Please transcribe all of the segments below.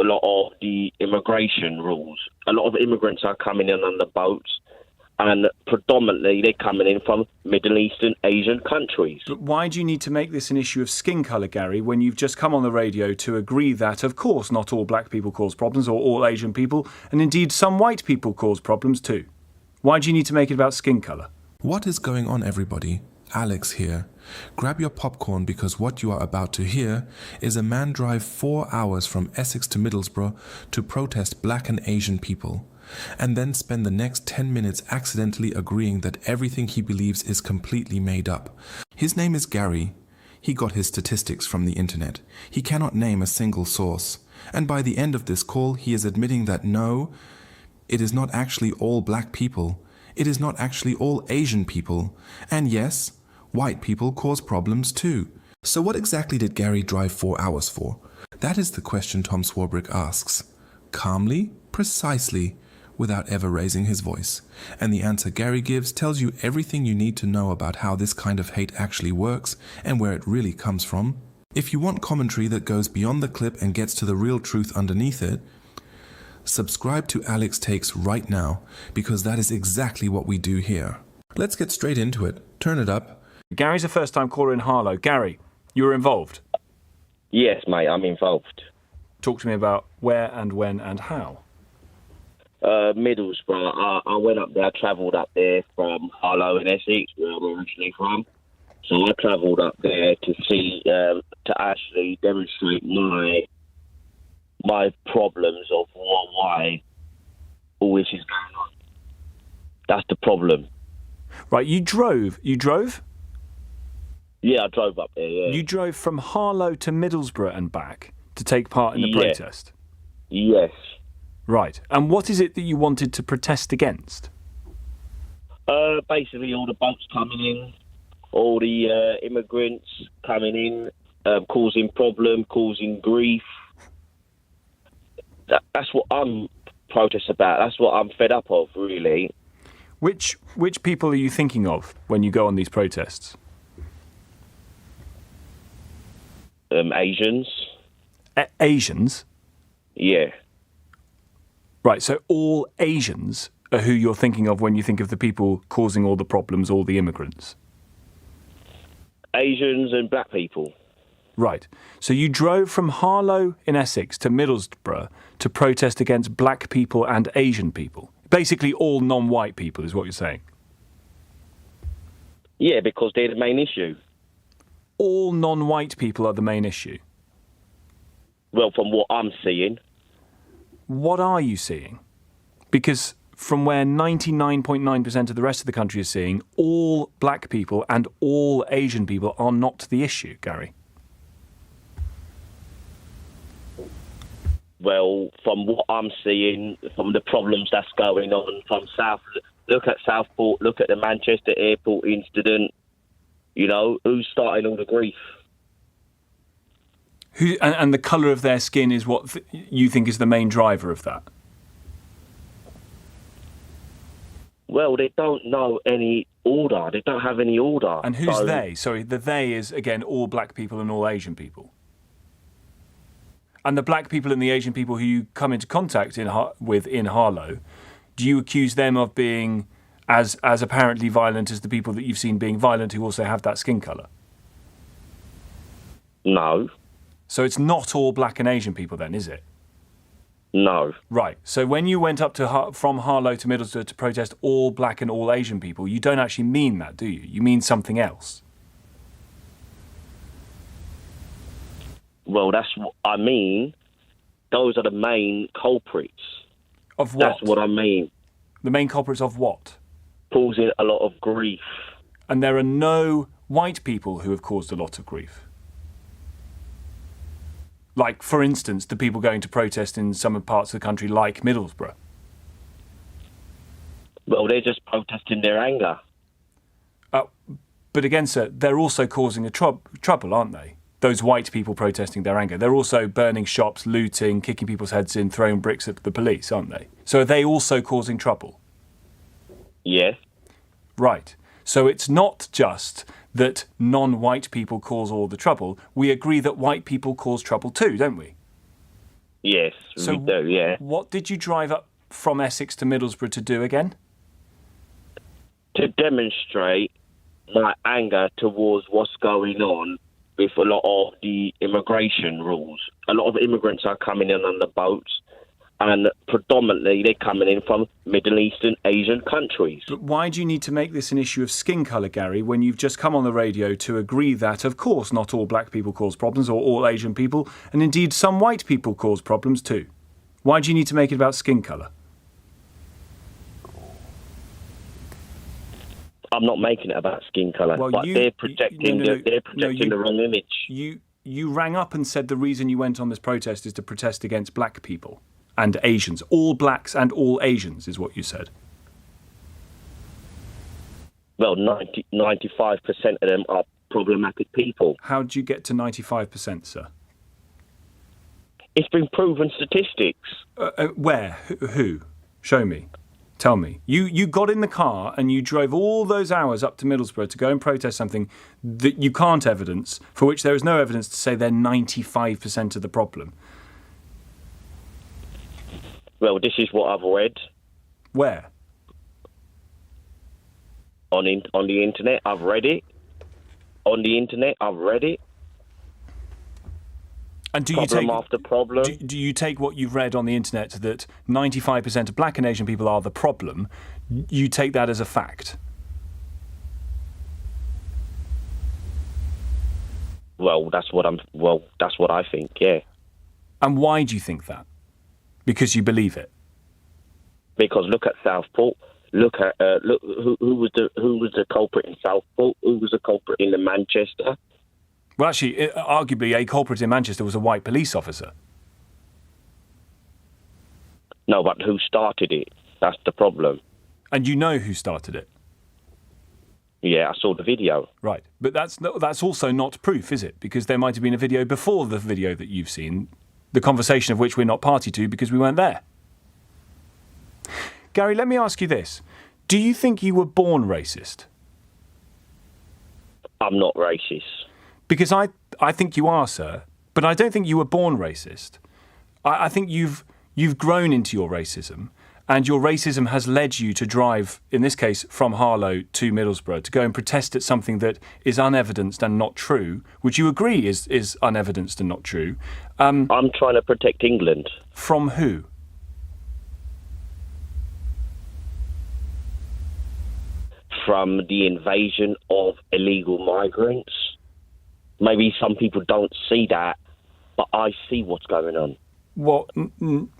lot of the immigration rules. A lot of immigrants are coming in on the boats, and predominantly they're coming in from Middle Eastern Asian countries. But why do you need to make this an issue of skin colour, Gary, when you've just come on the radio to agree that, of course, not all black people cause problems, or all Asian people, and indeed some white people cause problems too? Why do you need to make it about skin colour? What is going on, everybody? Alex here. Grab your popcorn, because what you are about to hear is a man drive 4 hours from Essex to Middlesbrough to protest black and Asian people, and then spend the next 10 minutes accidentally agreeing that everything he believes is completely made up. His name is Gary. He got his statistics from the internet. He cannot name a single source. And by the end of this call, he is admitting that no, it is not actually all black people. It is not actually all Asian people. And yes, white people cause problems too. So what exactly did Gary drive 4 hours for? That is the question Tom Swarbrick asks. Calmly, precisely, without ever raising his voice. And the answer Gary gives tells you everything you need to know about how this kind of hate actually works and where it really comes from. If you want commentary that goes beyond the clip and gets to the real truth underneath it, subscribe to Alex Takes right now, because that is exactly what we do here. Let's get straight into it. Turn it up. Gary's a first-time caller in Harlow. Gary, you were involved? Yes, mate, I'm involved. Talk to me about where and when and how. Middlesbrough. I went up there, I travelled up there from Harlow in Essex, where I'm originally from. So I travelled up there to see, to actually demonstrate my problems of why all this is going on. That's the problem. Right, you drove? Yeah, I drove up there, yeah. You drove from Harlow to Middlesbrough and back to take part in the protest? Yes. Right, and what is it that you wanted to protest against? Basically all the boats coming in, all the immigrants coming in, causing problem, causing grief. That's what I'm protest about. That's what I'm fed up of, really. Which people are you thinking of when you go on these protests? Asians. Asians? Yeah. Right, so all Asians are who you're thinking of when you think of the people causing all the problems, all the immigrants? Asians and black people. Right. So you drove from Harlow in Essex to Middlesbrough to protest against black people and Asian people. Basically all non-white people is what you're saying. Yeah, because they're the main issue. All non-white people are the main issue? Well, from what I'm seeing. What are you seeing? Because from where 99.9% of the rest of the country is seeing, all black people and all Asian people are not the issue, Gary. Well, from what I'm seeing, from the problems that's going on from South, look at Southport, look at the Manchester airport incident, you know, who's starting all the grief? And the colour of their skin is what you think is the main driver of that? Well, they don't know any order. They don't have any order. And who's they? Sorry, the they is, again, all black people and all Asian people. And the black people and the Asian people who you come into contact with in Harlow, do you accuse them of being as apparently violent as the people that you've seen being violent who also have that skin colour? No. So it's not all black and Asian people then, is it? No. Right. So when you went up from Harlow to Middlesbrough to protest all black and all Asian people, you don't actually mean that, do you? You mean something else. Well, that's what I mean. Those are the main culprits. Of what? That's what I mean. The main culprits of what? Causing a lot of grief. And there are no white people who have caused a lot of grief? Like, for instance, the people going to protest in some parts of the country like Middlesbrough? Well, they're just protesting their anger. But again, sir, they're also causing a trouble, aren't they? Those white people protesting their anger. They're also burning shops, looting, kicking people's heads in, throwing bricks at the police, aren't they? So are they also causing trouble? Yes. Right. So it's not just that non-white people cause all the trouble. We agree that white people cause trouble too, don't we? Yes, So we do, yeah. what did you drive up from Essex to Middlesbrough to do again? To demonstrate my anger towards what's going on with a lot of the immigration rules. A lot of immigrants are coming in on the boats, and predominantly they're coming in from Middle Eastern Asian countries. But why do you need to make this an issue of skin colour, Gary, when you've just come on the radio to agree that, of course, not all black people cause problems, or all Asian people, and indeed some white people cause problems too? Why do you need to make it about skin colour? I'm not making it about skin colour, but they're projecting the wrong image. You rang up and said the reason you went on this protest is to protest against black people and Asians. All blacks and all Asians is what you said. Well, 95% of them are problematic people. How did you get to 95%, sir? It's been proven statistics. Where? Who? Show me. Tell me. You got in the car and you drove all those hours up to Middlesbrough to go and protest something that you can't evidence, for which there is no evidence to say they're 95% of the problem. Well, this is what I've read. Where? On the internet, I've read it. On the internet, I've read it. And do you take what you've read on the internet that 95% of black and Asian people are the problem? You take that as a fact? Well, that's what I think. Yeah. And why do you think that? Because you believe it. Because look at Southport. Look who was the culprit in Southport? Who was the culprit in Manchester? Well, actually, arguably, a culprit in Manchester was a white police officer. No, but who started it? That's the problem. And you know who started it? Yeah, I saw the video. Right, but that's also not proof, is it? Because there might have been a video before the video that you've seen, the conversation of which we're not party to because we weren't there. Gary, let me ask you this. Do you think you were born racist? I'm not racist. Because I think you are, sir, but I don't think you were born racist. I think you've grown into your racism, and your racism has led you to drive, in this case, from Harlow to Middlesbrough, to go and protest at something that is unevidenced and not true, which you agree is unevidenced and not true. I'm trying to protect England. From who? From the invasion of illegal migrants. Maybe some people don't see that, but I see what's going on. Well,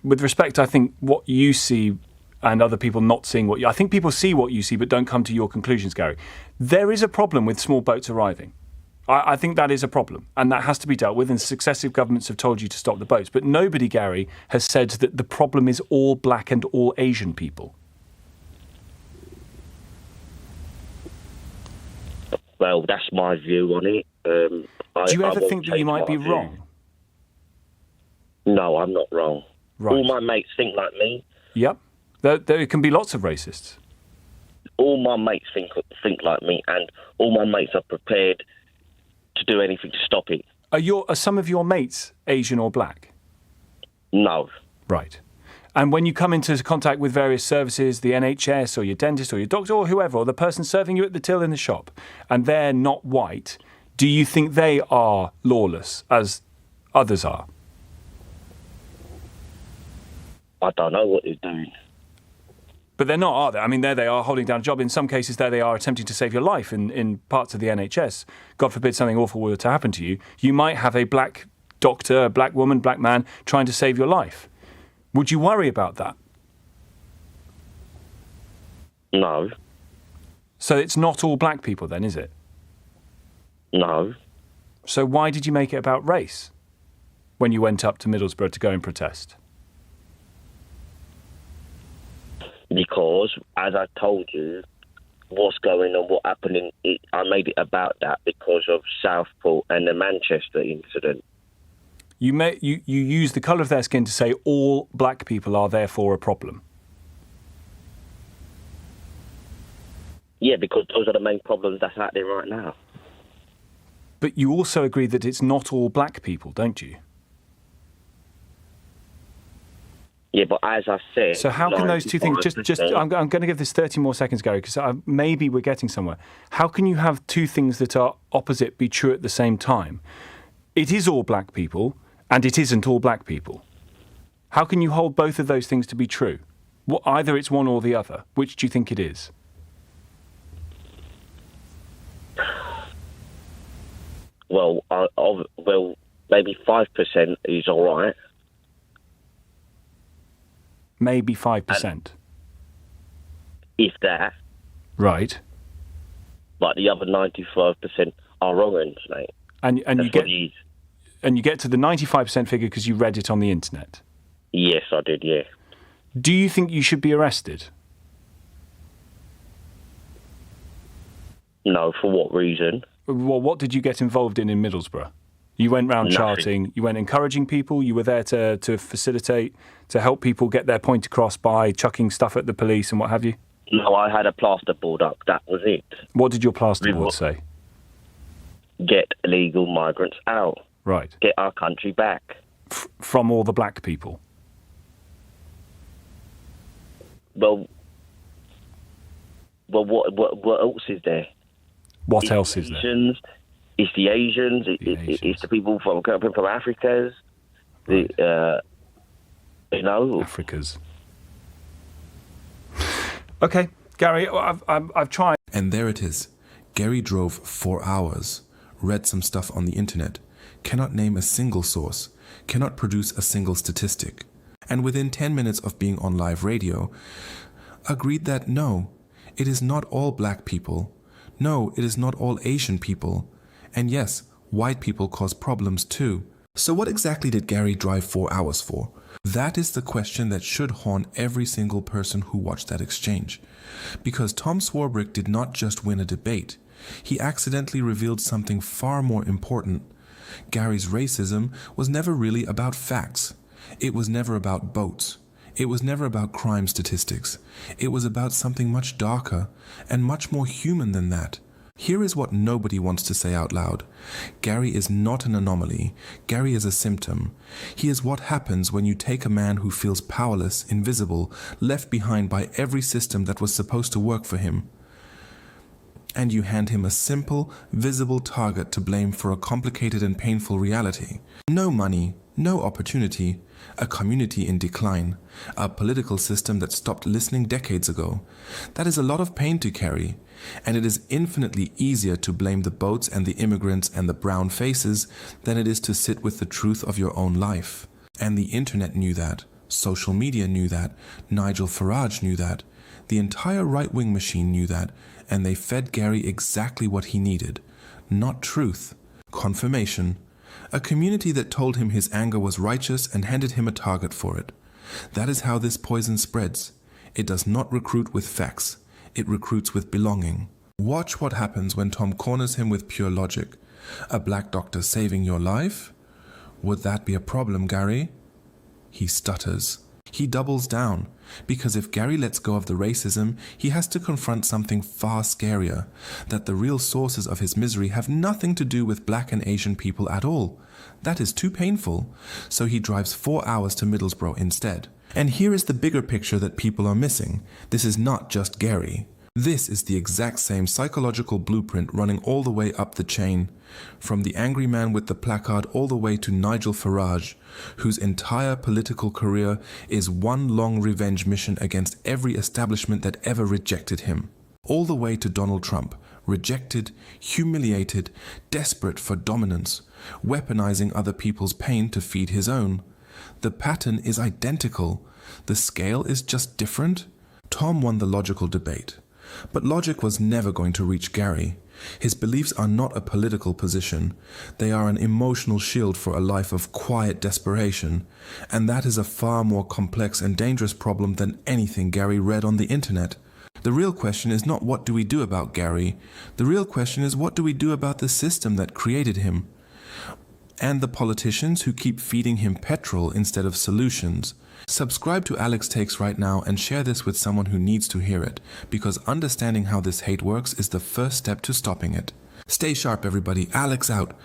with respect, I think what you see and other people not seeing I think people see what you see but don't come to your conclusions, Gary. There is a problem with small boats arriving. I think that is a problem, and that has to be dealt with, and successive governments have told you to stop the boats. But nobody, Gary, has said that the problem is all black and all Asian people. Well, that's my view on it. Do you ever think that you might be wrong? No, I'm not wrong. Right. All my mates think like me. Yep. There can be lots of racists. All my mates think like me, and all my mates are prepared to do anything to stop it. Are some of your mates Asian or black? No. Right. And when you come into contact with various services, the NHS or your dentist or your doctor or whoever, or the person serving you at the till in the shop, and they're not white, do you think they are lawless as others are? I don't know what they're doing. But they're not, are they? I mean, there they are holding down a job. In some cases, there they are attempting to save your life in parts of the NHS. God forbid something awful were to happen to you. You might have a black doctor, a black woman, black man trying to save your life. Would you worry about that? No. So it's not all black people then, is it? No. So why did you make it about race when you went up to Middlesbrough to go and protest? Because, as I told you, what's going on, what happened, I made it about that because of Southport and the Manchester incident. You use the colour of their skin to say all black people are therefore a problem. Yeah, because those are the main problems that's out there right now. But you also agree that it's not all black people, don't you? Yeah, but as I said... So how can those two things... I'm going to give this 30 more seconds, Gary, because maybe we're getting somewhere. How can you have two things that are opposite be true at the same time? It is all black people, and it isn't all black people. How can you hold both of those things to be true? Either it's one or the other. Which do you think it is? Well, maybe 5% is all right. Maybe 5%. If that. Right. But the other 95% are wrong, mate. And you get to the 95% figure because you read it on the internet? Yes, I did, yeah. Do you think you should be arrested? No, for what reason? Well, what did you get involved in Middlesbrough? You went round charting, you went encouraging people, you were there to facilitate, to help people get their point across by chucking stuff at the police and what have you? No, I had a plasterboard up, that was it. What did your plasterboard say? Get illegal migrants out. Right. Get our country back. From all the black people? Well, what else is there? What else is there? It's the Asians. It's the people from Africas. Right. Africas. Okay, Gary, I've tried. And there it is. Gary drove 4 hours, read some stuff on the internet, cannot name a single source, cannot produce a single statistic, and within 10 minutes of being on live radio, agreed that no, it is not all black people. No, it is not all Asian people. And yes, white people cause problems too. So what exactly did Gary drive 4 hours for? That is the question that should haunt every single person who watched that exchange. Because Tom Swarbrick did not just win a debate. He accidentally revealed something far more important. Gary's racism was never really about facts. It was never about boats. It was never about crime statistics. It was about something much darker and much more human than that. Here is what nobody wants to say out loud. Gary is not an anomaly. Gary is a symptom. He is what happens when you take a man who feels powerless, invisible, left behind by every system that was supposed to work for him, and you hand him a simple, visible target to blame for a complicated and painful reality. No money, no opportunity, a community in decline, a political system that stopped listening decades ago. That is a lot of pain to carry, and it is infinitely easier to blame the boats and the immigrants and the brown faces than it is to sit with the truth of your own life. And the internet knew that, social media knew that, Nigel Farage knew that, the entire right-wing machine knew that, and they fed Gary exactly what he needed. Not truth, confirmation. A community that told him his anger was righteous and handed him a target for it. That is how this poison spreads. It does not recruit with facts. It recruits with belonging. Watch what happens when Tom corners him with pure logic. A black doctor saving your life? Would that be a problem, Gary? He stutters. He doubles down, because if Gary lets go of the racism, he has to confront something far scarier, that the real sources of his misery have nothing to do with black and Asian people at all. That is too painful, so he drives 4 hours to Middlesbrough instead. And here is the bigger picture that people are missing. This is not just Gary. This is the exact same psychological blueprint running all the way up the chain, from the angry man with the placard all the way to Nigel Farage, whose entire political career is one long revenge mission against every establishment that ever rejected him, all the way to Donald Trump, rejected, humiliated, desperate for dominance, weaponizing other people's pain to feed his own. The pattern is identical. The scale is just different. Tom won the logical debate. But logic was never going to reach Gary. His beliefs are not a political position. They are an emotional shield for a life of quiet desperation. And that is a far more complex and dangerous problem than anything Gary read on the internet. The real question is not what do we do about Gary. The real question is what do we do about the system that created him? And the politicians who keep feeding him petrol instead of solutions. Subscribe to Alex Takes right now and share this with someone who needs to hear it, because understanding how this hate works is the first step to stopping it. Stay sharp, everybody. Alex out.